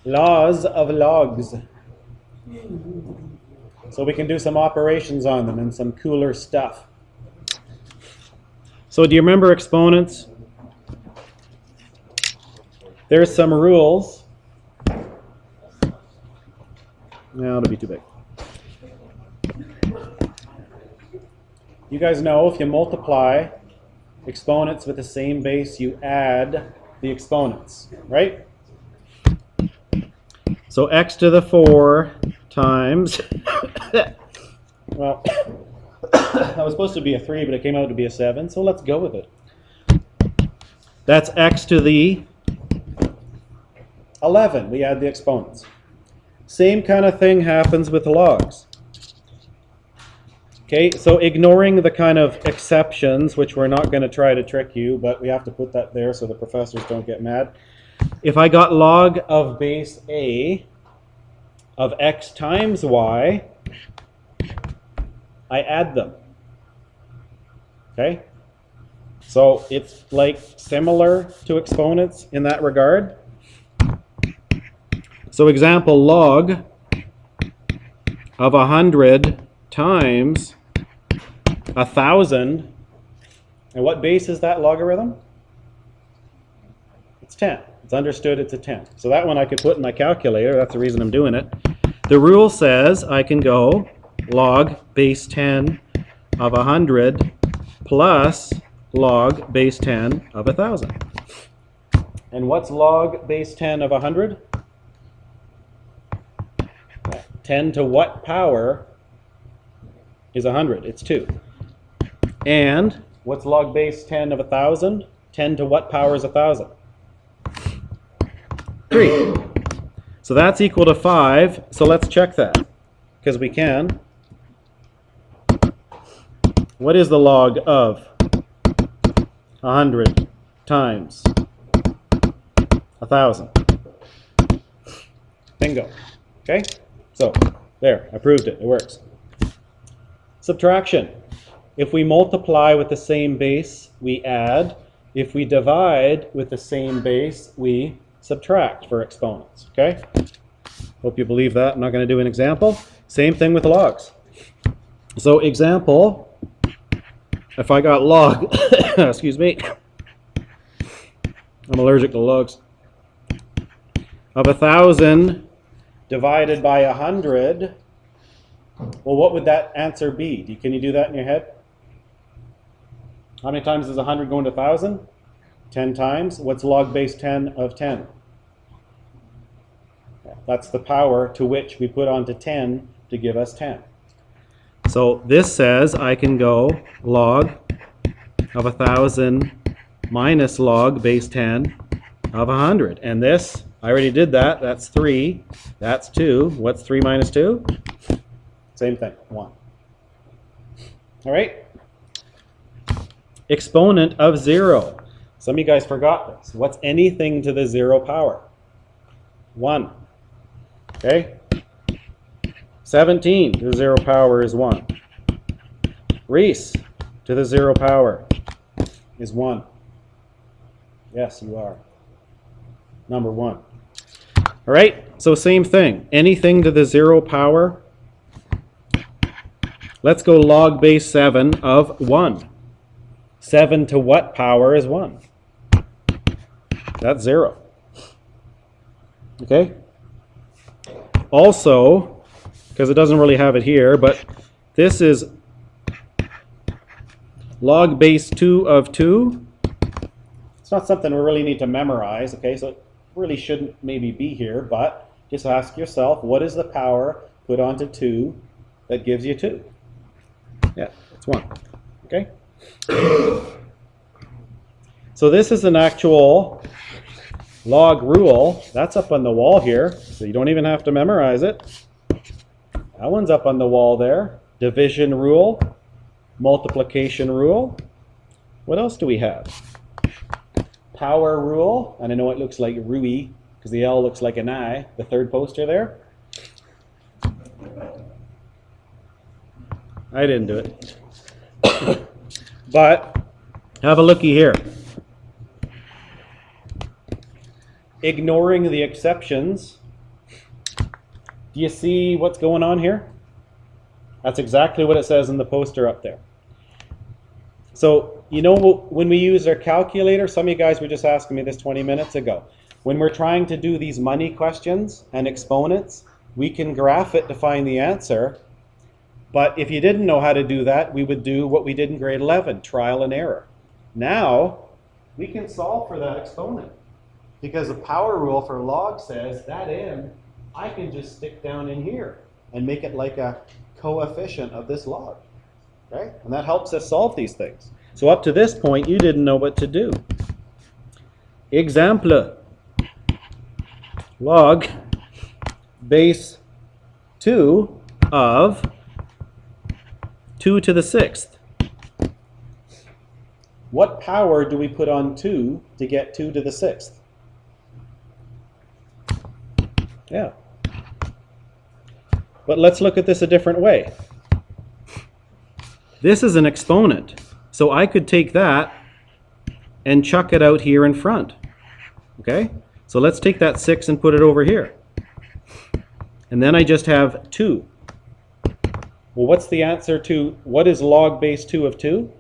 Laws of logs. So we can do some operations on them and some cooler stuff. So do you remember exponents? There's some rules. No, it'll be too big. You guys know if you multiply exponents with the same base, you add the exponents, right? So x to the 4 times, well, that was supposed to be a 3, but it came out to be a 7, so let's go with it. That's x to the 11. We add the exponents. Same kind of thing happens with logs. Okay, so ignoring the kind of exceptions, which we're not going to try to trick you, but we have to put that there so the professors don't get mad. If I got log of base a of x times y, I add them. Okay? So it's like similar to exponents in that regard. So example, log of 100 times 1,000. And what base is that logarithm? It's 10. It's understood it's a 10. So that one I could put in my calculator. That's the reason I'm doing it. The rule says I can go log base 10 of 100 plus log base 10 of 1,000. And what's log base 10 of 100? 10 to what power is 100? It's 2. And what's log base 10 of 1,000? 10 to what power is 1,000? 3. So that's equal to 5. So let's check that, because we can. What is the log of 100 times 1,000? Bingo. Okay? So, there, I proved it. It works. Subtraction. If we multiply with the same base, we add. If we divide with the same base, we subtract for exponents. Okay? Hope you believe that. I'm not going to do an example. Same thing with logs. So, example, if I got log, excuse me, I'm allergic to logs, of 1,000 divided by 100, well, what would that answer be? Can you do that in your head? How many times does 100 go into 1,000? 10 times. What's log base 10 of 10? That's the power to which we put onto 10 to give us 10. So this says I can go log of 1,000 minus log base 10 of 100. And this, I already did that. That's 3. That's 2. What's 3 minus 2? Same thing, 1. All right? Exponent of 0. Some of you guys forgot this. What's anything to the 0 power? 1. Okay? 17 to the 0 power is 1. Reese to the 0 power is 1. Yes, you are. Number 1. All right, so same thing. Anything to the 0 power. Let's go log base 7 of 1. 7 to what power is 1? That's 0. Okay? Also, because it doesn't really have it here, but this is log base 2 of 2. It's not something we really need to memorize, okay? So it really shouldn't maybe be here, but just ask yourself, what is the power put onto 2 that gives you 2? Yeah, it's 1, okay? So this is an actual log rule. That's up on the wall here, so you don't even have to memorize it. That one's up on the wall there. Division rule, multiplication rule. What else do we have? Power rule, and I know it looks like Rui, because the L looks like an I, the third poster there. I didn't do it. But have a looky here. Ignoring the exceptions, Do you see what's going on here? That's exactly what it says in the poster up there. So, you know, when we use our calculator, some of you guys were just asking me this 20 minutes ago. When we're trying to do these money questions and exponents, we can graph it to find the answer. But if you didn't know how to do that, we would do what we did in grade 11, trial and error. Now, we can solve for that exponent. Because the power rule for log says that n, I can just stick down in here and make it like a coefficient of this log. Okay? And that helps us solve these things. So up to this point, you didn't know what to do. Example. Log base 2 of 2 to the 6th. What power do we put on 2 to get 2 to the 6th? Yeah. But let's look at this a different way. This is an exponent. So I could take that and chuck it out here in front. Okay? So let's take that 6 and put it over here. And then I just have 2. Well, what's the answer to, what is log base 2 of 2?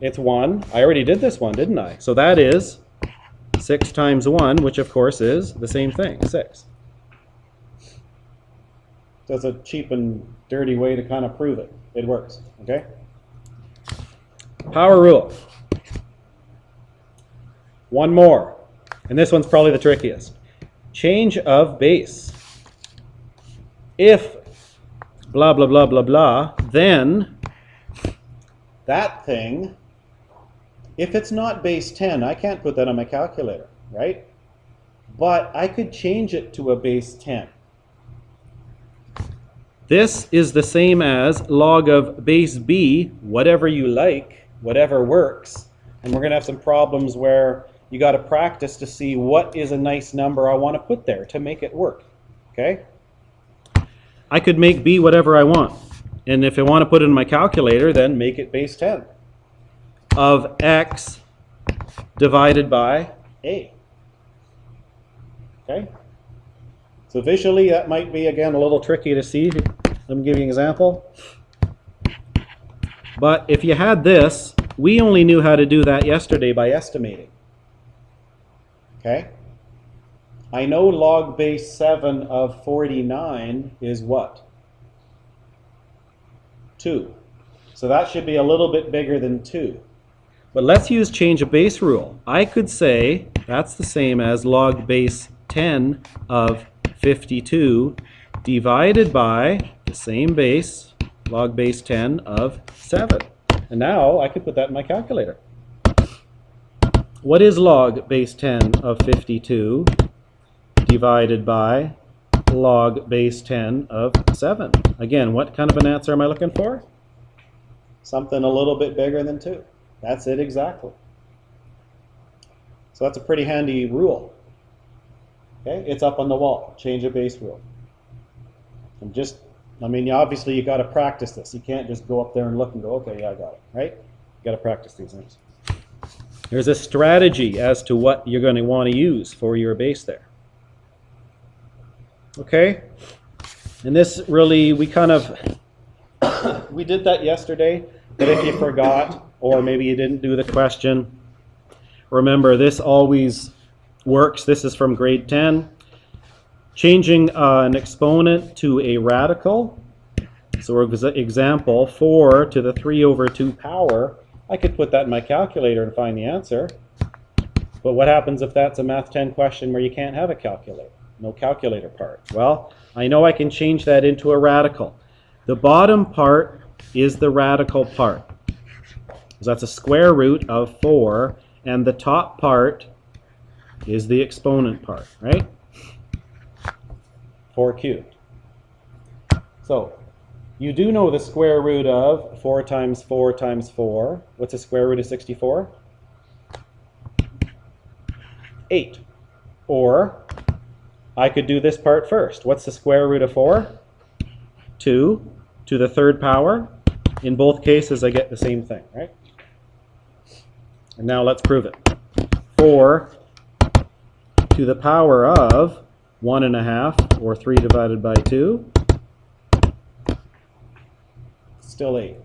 It's 1. I already did this one, didn't I? So that is 6 times 1, which of course is the same thing, 6. So it's a cheap and dirty way to kind of prove it. It works, okay? Power rule. One more. And this one's probably the trickiest. Change of base. If blah, blah, blah, blah, blah, then that thing, if it's not base 10, I can't put that on my calculator, right? But I could change it to a base 10. This is the same as log of base b, whatever you like, whatever works. And we're going to have some problems where you got to practice to see what is a nice number I want to put there to make it work. Okay? I could make b whatever I want. And if I want to put it in my calculator, then make it base 10 of x divided by a. Okay? So visually, that might be, again, a little tricky to see. Let me give you an example. But if you had this, we only knew how to do that yesterday by estimating. Okay? I know log base 7 of 49 is what? 2. So that should be a little bit bigger than 2. But let's use change of base rule. I could say that's the same as log base 10 of 52 divided by the same base, log base 10 of 7. And now I could put that in my calculator. What is log base 10 of 52 divided by log base 10 of 7? Again, what kind of an answer am I looking for? Something a little bit bigger than 2. That's it exactly. So that's a pretty handy rule. Okay, it's up on the wall, change of base rule. And just, I mean, obviously you got to practice this. You can't just go up there and look and go, okay, yeah, I got it, right? You got to practice these things. There's a strategy as to what you're going to want to use for your base there. Okay, and this really, we kind of, we did that yesterday, but if you forgot, or maybe you didn't do the question, remember this always works. This is from grade 10. Changing an exponent to a radical. So example, 4 to the 3 over 2 power. I could put that in my calculator and find the answer. But what happens if that's a Math 10 question where you can't have a calculator? No calculator part. Well, I know I can change that into a radical. The bottom part is the radical part. So that's a square root of 4, and the top part is the exponent part, right? 4 cubed. So, you do know the square root of 4 times 4 times 4. What's the square root of 64? 8. Or, I could do this part first. What's the square root of 4? 2 to the 3rd power. In both cases, I get the same thing, right? And now let's prove it. 4 to the power of 1.5, or 3 divided by 2. Still 8.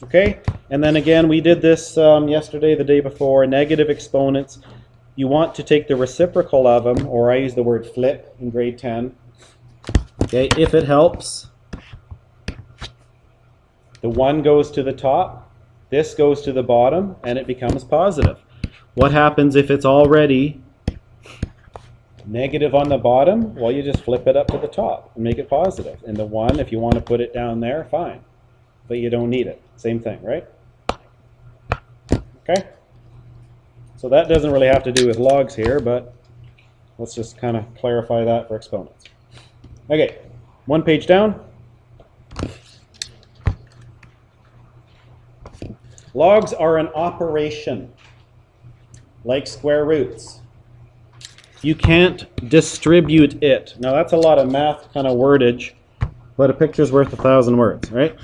Okay, and then again, we did this yesterday, the day before, negative exponents. You want to take the reciprocal of them, or I use the word flip in grade 10. Okay, if it helps, the 1 goes to the top, this goes to the bottom, and it becomes positive. What happens if it's already negative on the bottom? Well, you just flip it up to the top and make it positive. And the 1, if you want to put it down there, fine. But you don't need it. Same thing, right? Okay? So that doesn't really have to do with logs here, but let's just kind of clarify that for exponents. Okay, 1 page down. Logs are an operation, like square roots. You can't distribute it. Now that's a lot of math kind of wordage, but a picture's worth 1,000 words, right?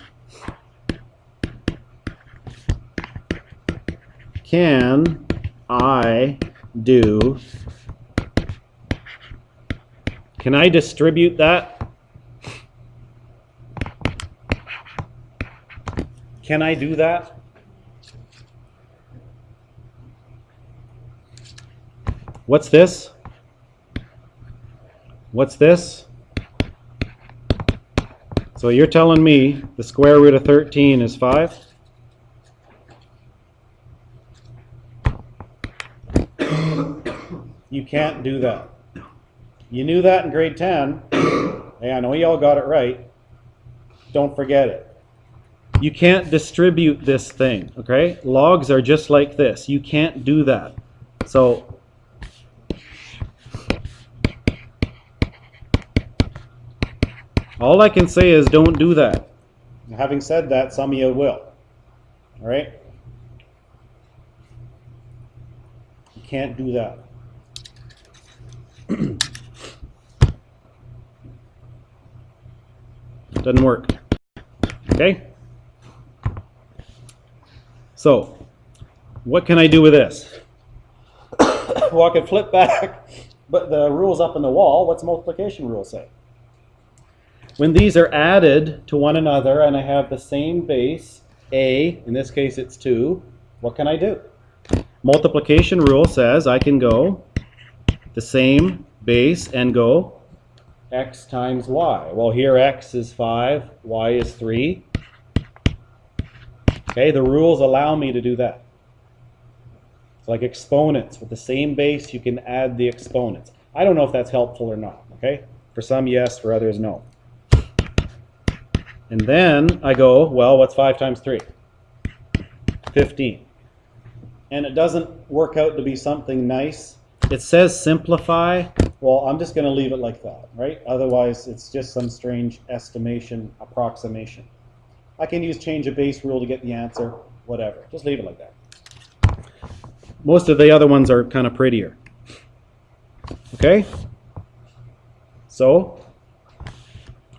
Can I distribute that? Can I do that? What's this? What's this? So you're telling me the square root of 13 is 5? You can't do that. You knew that in grade 10. Hey, I know you all got it right. Don't forget it. You can't distribute this thing, okay? Logs are just like this. You can't do that. So all I can say is don't do that. Having said that, some of you will. All right? You can't do that. Doesn't work. Okay? So, what can I do with this? Well, I can flip back, but the rule's up on the wall. What's multiplication rule say? When these are added to one another and I have the same base, a, in this case it's 2, what can I do? Multiplication rule says I can go the same base and go x times y. Well, here x is 5, y is 3. Okay, the rules allow me to do that. It's like exponents. With the same base, you can add the exponents. I don't know if that's helpful or not, okay? For some, yes. For others, no. And then I go, well, what's 5 times 3? 15. And it doesn't work out to be something nice. It says simplify. Well, I'm just going to leave it like that, right? Otherwise, it's just some strange estimation, approximation. I can use change of base rule to get the answer, whatever. Just leave it like that. Most of the other ones are kind of prettier. Okay? So,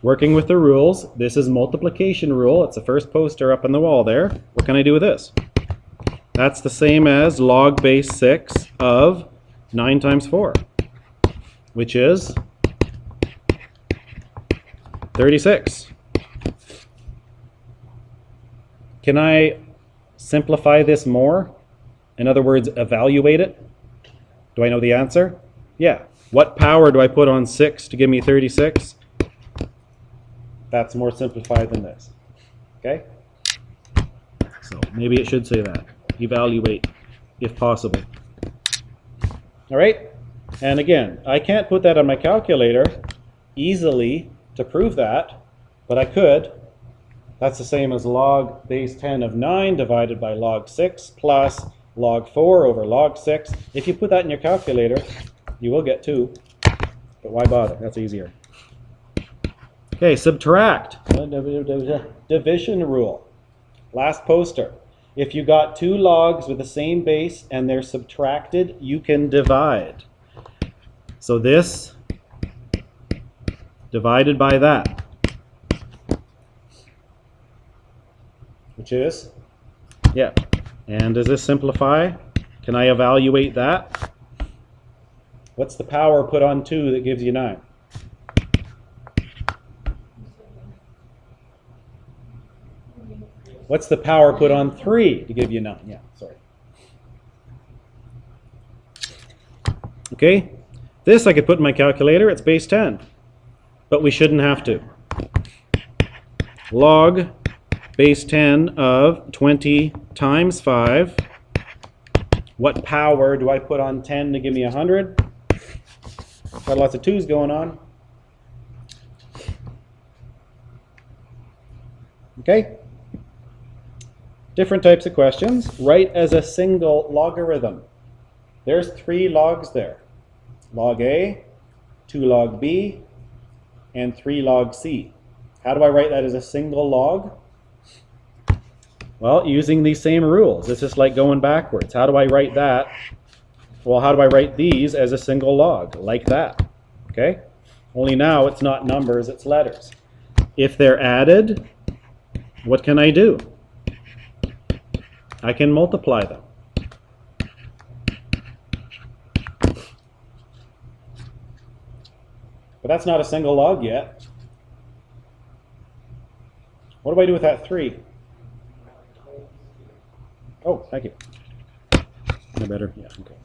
working with the rules, this is multiplication rule. It's the first poster up on the wall there. What can I do with this? That's the same as log base 6 of 9 times 4, which is 36. Can I simplify this more? In other words, evaluate it? Do I know the answer? Yeah. What power do I put on 6 to give me 36? That's more simplified than this. Okay? So maybe it should say that. Evaluate, if possible. All right? And again, I can't put that on my calculator easily to prove that, but I could. That's the same as log base 10 of 9 divided by log 6 plus log 4 over log 6. If you put that in your calculator, you will get 2. But why bother? That's easier. Okay, subtract. Division rule. Last poster. If you got 2 logs with the same base and they're subtracted, you can divide. So this divided by that, which is, yeah. And does this simplify? Can I evaluate that? What's the power put on 2 that gives you 9? What's the power put on 3 to give you 9? Yeah, sorry. Okay, this I could put in my calculator. It's base 10, but we shouldn't have to. Log base 10 of 20 times 5. What power do I put on 10 to give me 100? Got lots of 2's going on. Okay. Different types of questions. Write as a single logarithm. There's 3 logs there. Log A, 2 log B, and 3 log C. How do I write that as a single log? Well, using these same rules. It's just like going backwards. How do I write that? Well, how do I write these as a single log? Like that. Okay? Only now it's not numbers, it's letters. If they're added, what can I do? I can multiply them. But that's not a single log yet. What do I do with that 3? Oh, thank you. No better? Yeah, okay.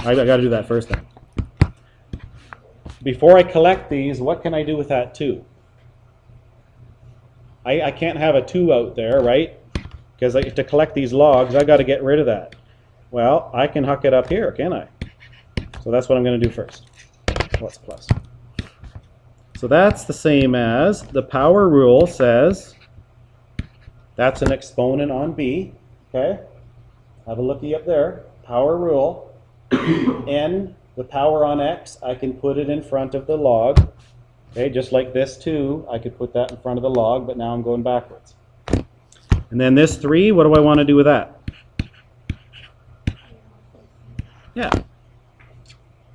I got to do that first then. Before I collect these, what can I do with that 2? I can't have a 2 out there, right? Because to collect these logs, I got to get rid of that. Well, I can huck it up here, can I? So that's what I'm going to do first. What's plus? So that's the same as the power rule says that's an exponent on B. Okay? Have a looky up there. Power rule. N, the power on X, I can put it in front of the log. Okay, just like this too, I could put that in front of the log, but now I'm going backwards. And then this 3, what do I want to do with that? Yeah.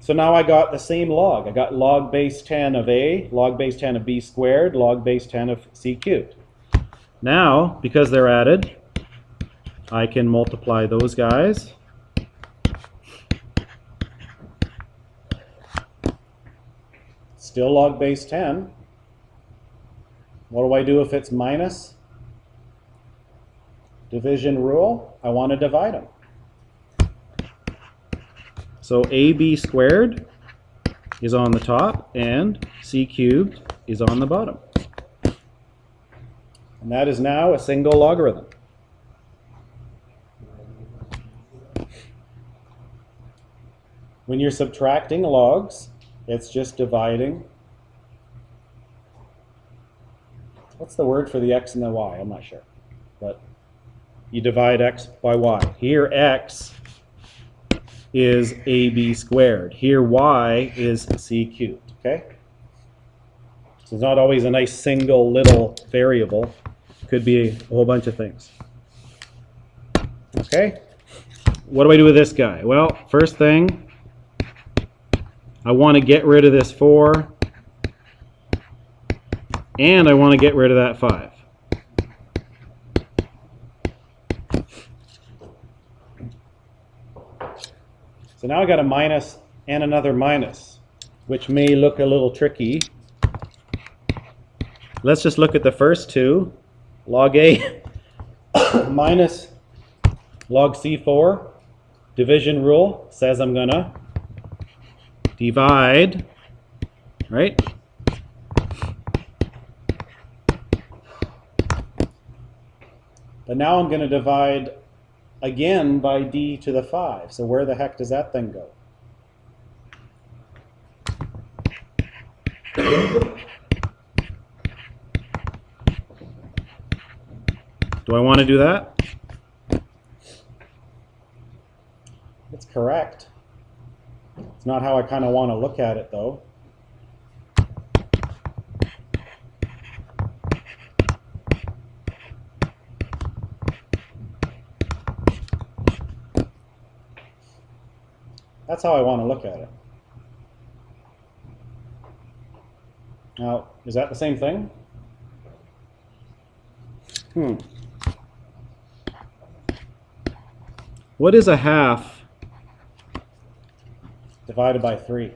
So now I got the same log. I got log base 10 of A, log base 10 of B squared, log base 10 of C cubed. Now, because they're added, I can multiply those guys. Still log base 10. What do I do if it's minus? Division rule. I want to divide them. So AB squared is on the top and C cubed is on the bottom. And that is now a single logarithm. When you're subtracting logs, it's just dividing. What's the word for the x and the y? I'm not sure. But you divide x by y. Here x is AB squared. Here y is C cubed. Okay? So it's not always a nice single little variable. It could be a whole bunch of things. Okay? What do I do with this guy? Well, first thing, I want to get rid of this 4, and I want to get rid of that 5. So now I got a minus and another minus, which may look a little tricky. Let's just look at the first 2. Log A minus log C4. Division rule says I'm going to divide, right? But now I'm going to divide again by d to the 5. So where the heck does that thing go? Do I want to do that? It's correct. It's not how I kind of want to look at it, though. That's how I want to look at it. Now, is that the same thing? What is a half divided by 3.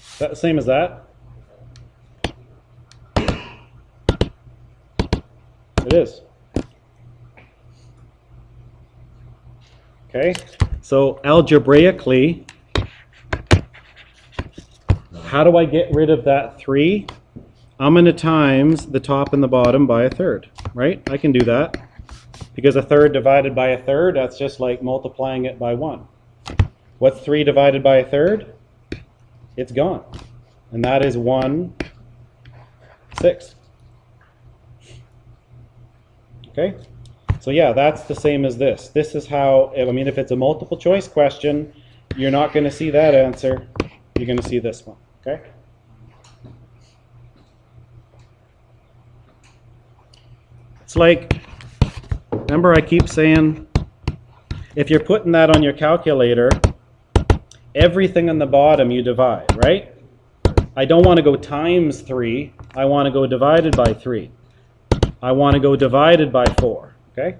Is that the same as that? It is. Okay, so algebraically, how do I get rid of that 3? I'm going to times the top and the bottom by a third, right? I can do that. Because a third divided by a third, that's just like multiplying it by 1. What's 3 divided by a third? It's gone. And that is 1/6. Okay? So yeah, that's the same as this. This is how, I mean, if it's a multiple choice question, you're not going to see that answer. You're going to see this one. Okay? It's like, remember I keep saying, if you're putting that on your calculator, everything on the bottom you divide, right? I don't want to go times 3. I want to go divided by 3. I want to go divided by 4. Okay?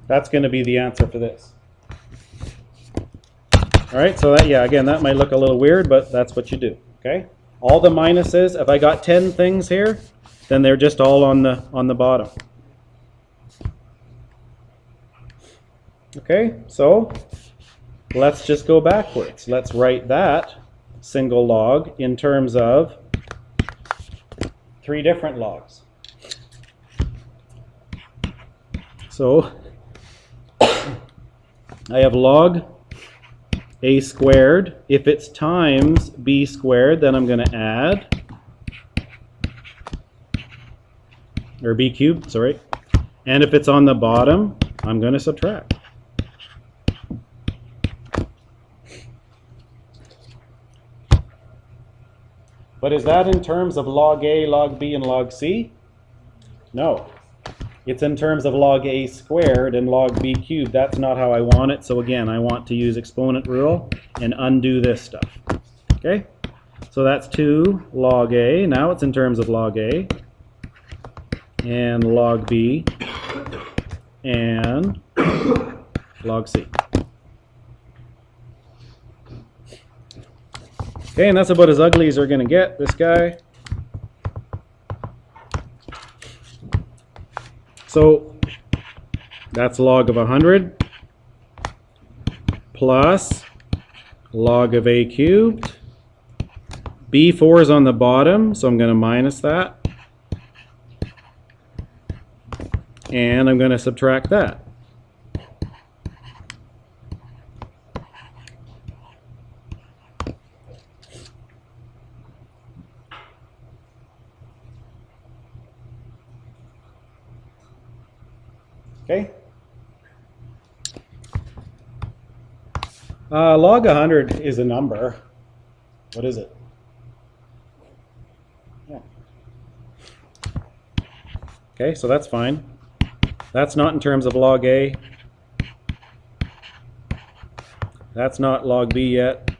That's going to be the answer for this. All right, so that, yeah, again, that might look a little weird, but that's what you do. Okay? All the minuses, if I got 10 things here, then they're just all on the bottom. Okay, so let's just go backwards. Let's write that single log in terms of 3 different logs. So I have log a squared. If it's times b squared, then I'm going to add, or b cubed, sorry. And if it's on the bottom, I'm going to subtract. But is that in terms of log A, log B, and log C? No. It's in terms of log A squared and log B cubed. That's not how I want it. So again, I want to use exponent rule and undo this stuff. Okay? So that's 2 log A. Now it's in terms of log A and log B and log C. Okay, and that's about as ugly as we're going to get, this guy. So that's log of 100 plus log of a cubed. B4 is on the bottom, so I'm going to minus that. And I'm going to subtract that. Okay. Log 100 is a number. What is it? Yeah. Okay, so that's fine. That's not in terms of log A. That's not log B yet.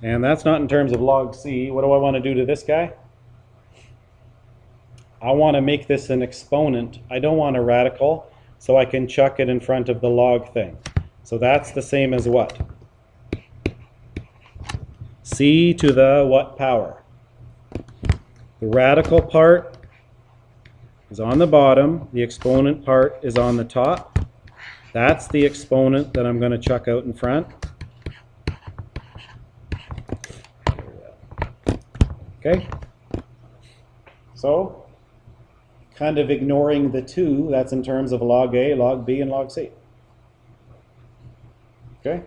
And that's not in terms of log C. What do I want to do to this guy? I want to make this an exponent. I don't want a radical, so I can chuck it in front of the log thing. So that's the same as what? C to the what power? The radical part is on the bottom. The exponent part is on the top. That's the exponent that I'm going to chuck out in front. Okay? So, kind of ignoring the 2, that's in terms of log A, log B, and log C. Okay?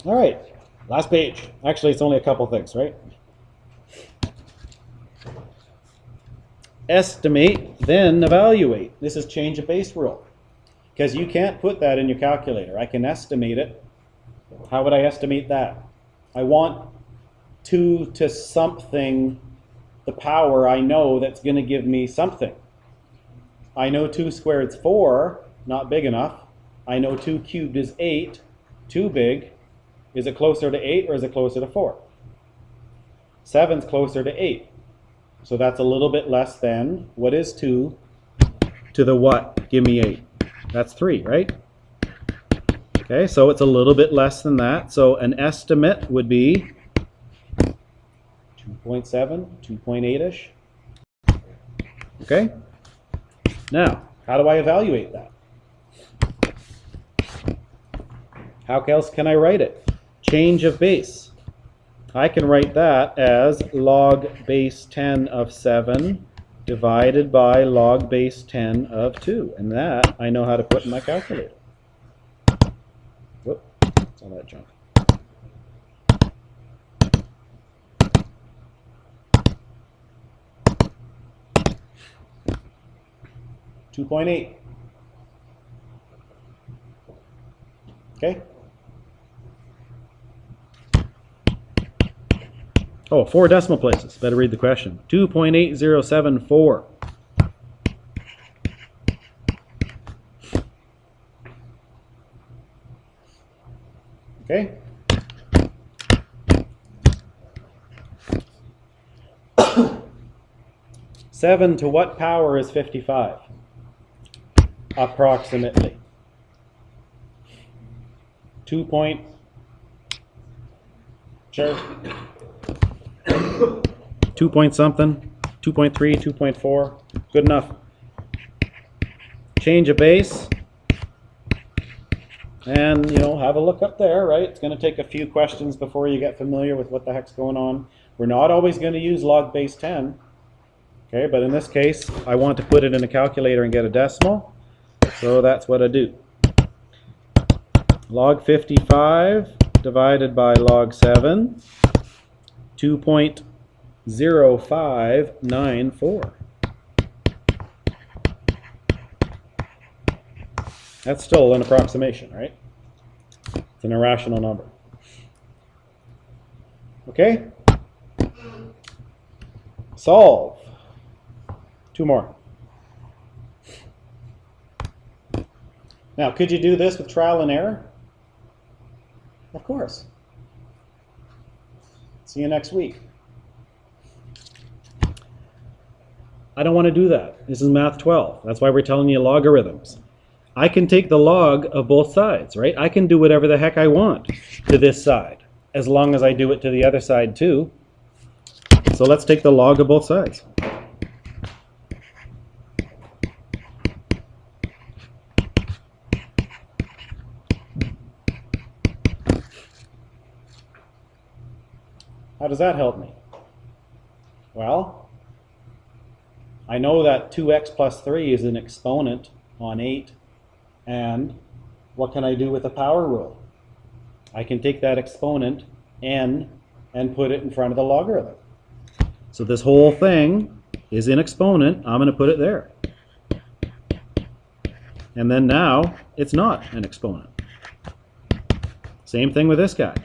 All right, last page. Actually, it's only a couple things, right? Estimate, then evaluate. This is change of base rule. Because you can't put that in your calculator. I can estimate it. How would I estimate that? I want 2 to something the power I know that's going to give me something. I know 2 squared is 4, not big enough. I know 2 cubed is 8, too big. Is it closer to 8 or is it closer to 4? 7's closer to 8. So that's a little bit less than, what is 2 to the what? Give me 8. That's 3, right? Okay, so it's a little bit less than that. So an estimate would be 2.7, 2.8-ish. Okay? Now, how do I evaluate that? How else can I write it? Change of base. I can write that as log base 10 of 7 divided by log base 10 of 2. And that I know how to put in my calculator. Whoop, what's all that junk? $2.8. Okay? Oh, 4 decimal places. Better read the question. 2.8074. Okay? Seven to what power is 55? Approximately. 2 point. Sure. 2 point something. 2.3, 2.4. Good enough. Change a base. And, you know, have a look up there, right? It's going to take a few questions before you get familiar with what the heck's going on. We're not always going to use log base 10. Okay, but in this case, I want to put it in a calculator and get a decimal. So that's what I do. Log 55 divided by log 7, 2.0594. That's still an approximation, right? It's an irrational number. Okay? Solve. 2 more. Now, could you do this with trial and error? Of course. See you next week. I don't want to do that. This is Math 12. That's why we're telling you logarithms. I can take the log of both sides, right? I can do whatever the heck I want to this side, as long as I do it to the other side too. So let's take the log of both sides. How does that help me? Well, I know that 2x plus 3 is an exponent on 8. And what can I do with the power rule? I can take that exponent, n, and put it in front of the logarithm. So this whole thing is in exponent. I'm going to put it there. And then now it's not an exponent. Same thing with this guy.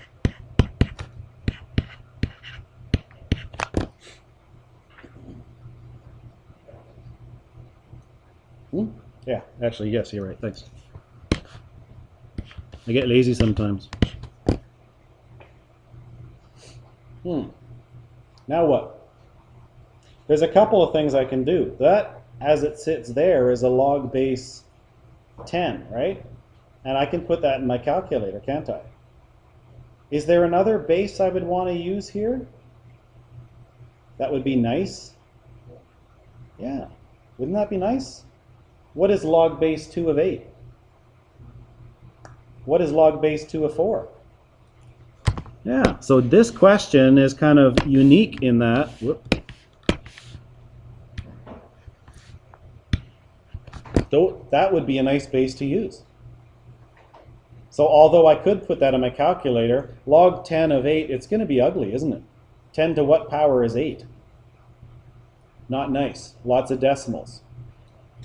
Yeah, actually, yes, you're right. Thanks. I get lazy sometimes. Now what? There's a couple of things I can do. That, as it sits there, is a log base 10, right? And I can put that in my calculator, can't I? Is there another base I would want to use here? That would be nice. Yeah. Wouldn't that be nice? What is log base 2 of 8? What is log base 2 of 4? Yeah, so this question is kind of unique in that. Though that would be a nice base to use. So although I could put that in my calculator, log 10 of 8, it's going to be ugly, isn't it? 10 to what power is 8? Not nice. Lots of decimals.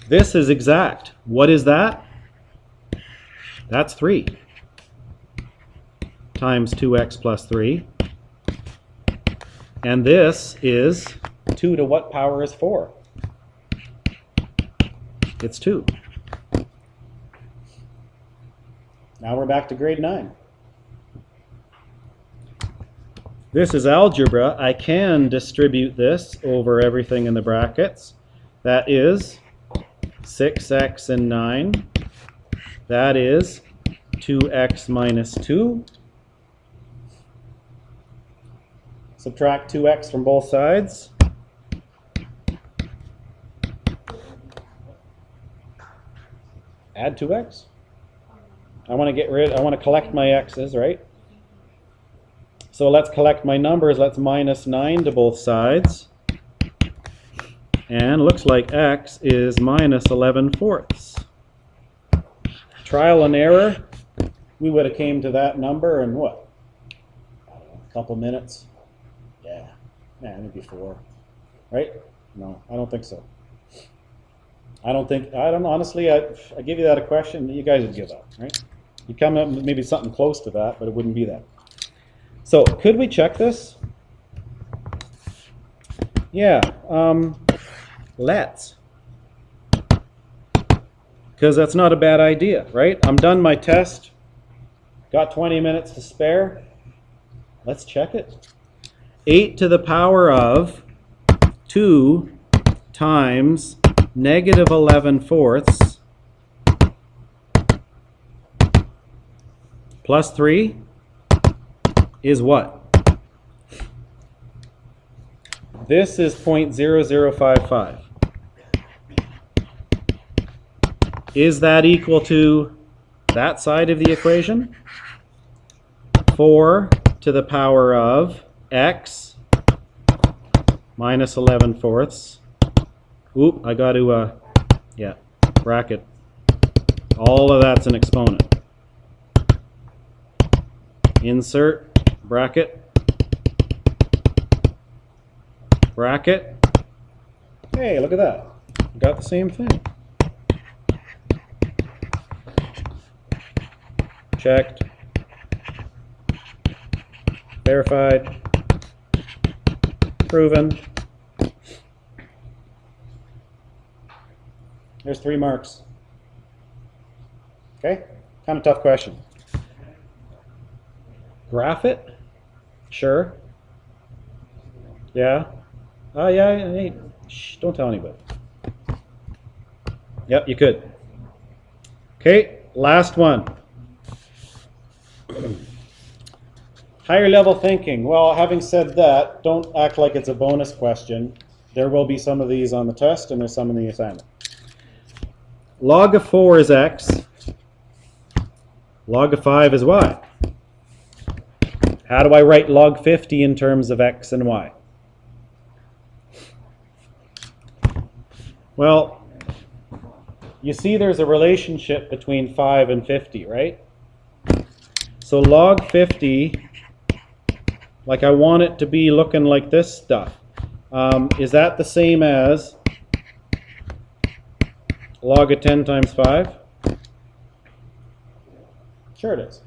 This is exact. What is that? That's 3 times 2x plus 3. And this is 2 to what power is 4? It's 2. Now we're back to grade 9. This is algebra. I can distribute this over everything in the brackets. That is 6x and 9. That is 2x minus 2. Subtract 2x from both sides. Add 2x. I want to collect my x's, right? So let's collect my numbers. Let's minus 9 to both sides. And looks like x is minus 11/4. Trial and error. We would have came to that number in what? I don't know, a couple minutes. Yeah, maybe 4. Right? No, I don't think so. Honestly, I give you that a question, you guys would give up, right? You come up with maybe something close to that, but it wouldn't be that. So, could we check this? Yeah, let's. Because that's not a bad idea, right? I'm done my test. Got 20 minutes to spare. Let's check it. 8 to the power of 2 times negative 11/4 plus 3 is what? This is 0.0055. Is that equal to that side of the equation? 4 to the power of x minus 11/4. Oop, I got to, bracket. All of that's an exponent. Insert, bracket, bracket. Hey, look at that. Got the same thing. Checked. Verified. Proven. There's 3 marks. Okay? Kind of tough question. Graph it? Sure. Yeah. Oh, yeah. Hey, shh, don't tell anybody. Yep, you could. Okay, last one. Higher level thinking. Well, having said that, don't act like it's a bonus question. There will be some of these on the test, and there's some in the assignment. Log of 4 is x. Log of 5 is y. How do I write log 50 in terms of x and y? Well, you see there's a relationship between 5 and 50, right? So log 50, like I want it to be looking like this stuff. Is that the same as log of 10 times 5? Sure it is.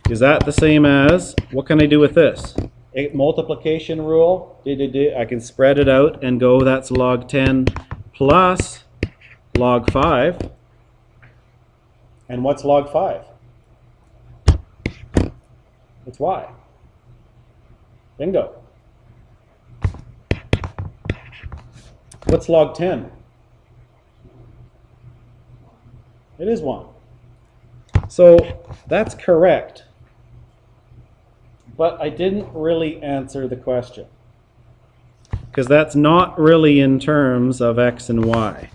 Is that the same as, what can I do with this? A multiplication rule, I can spread it out and go, that's log 10 plus log 5. And what's log 5? It's y. Bingo. What's log 10? It is 1. So that's correct. But I didn't really answer the question. Because that's not really in terms of x and y.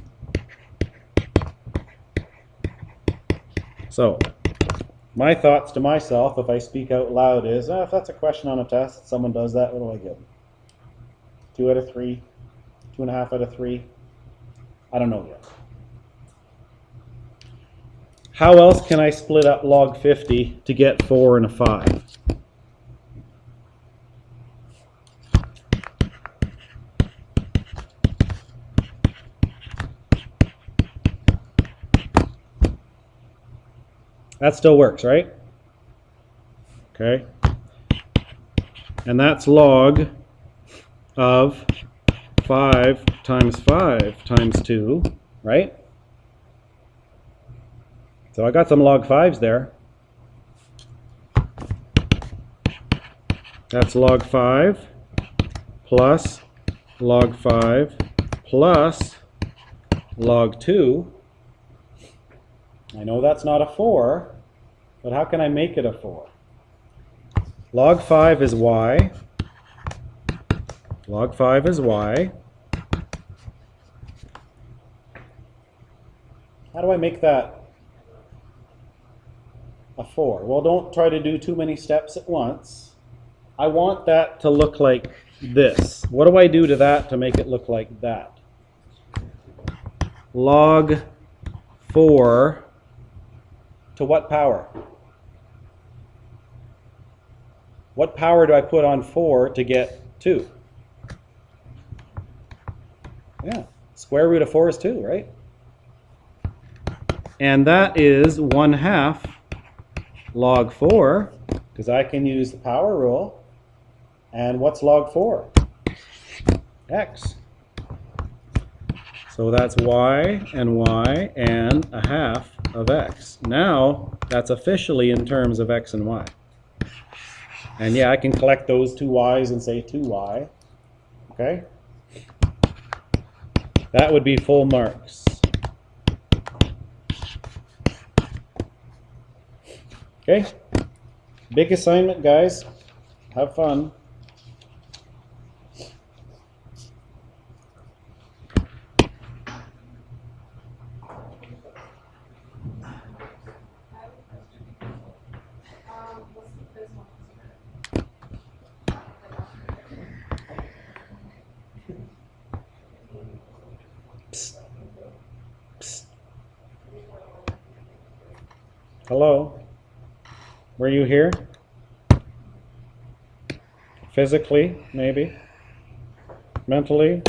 So my thoughts to myself, if I speak out loud, is if that's a question on a test, someone does that, what do I give them? 2 out of 3? 2.5 out of 3? I don't know yet. How else can I split up log 50 to get 4 and a 5? That still works, right? Okay. And that's log of 5 times 5 times 2, right? So I got some log 5s there. That's log 5 plus log 5 plus log 2. I know that's not a 4, but how can I make it a 4? Log 5 is y. Log 5 is y. How do I make that a 4? Well, don't try to do too many steps at once. I want that to look like this. What do I do to that to make it look like that? Log 4 to what power? What power do I put on 4 to get 2? Yeah, square root of 4 is 2, right? And that is 1/2 log 4, because I can use the power rule. And what's log 4? X. So that's y and 1/2 of x. Now, that's officially in terms of x and y. And yeah, I can collect those two y's and say 2y. Okay? That would be full marks. Okay? Big assignment, guys. Have fun. Psst. Psst. Hello? Were you here? Physically, maybe? Mentally?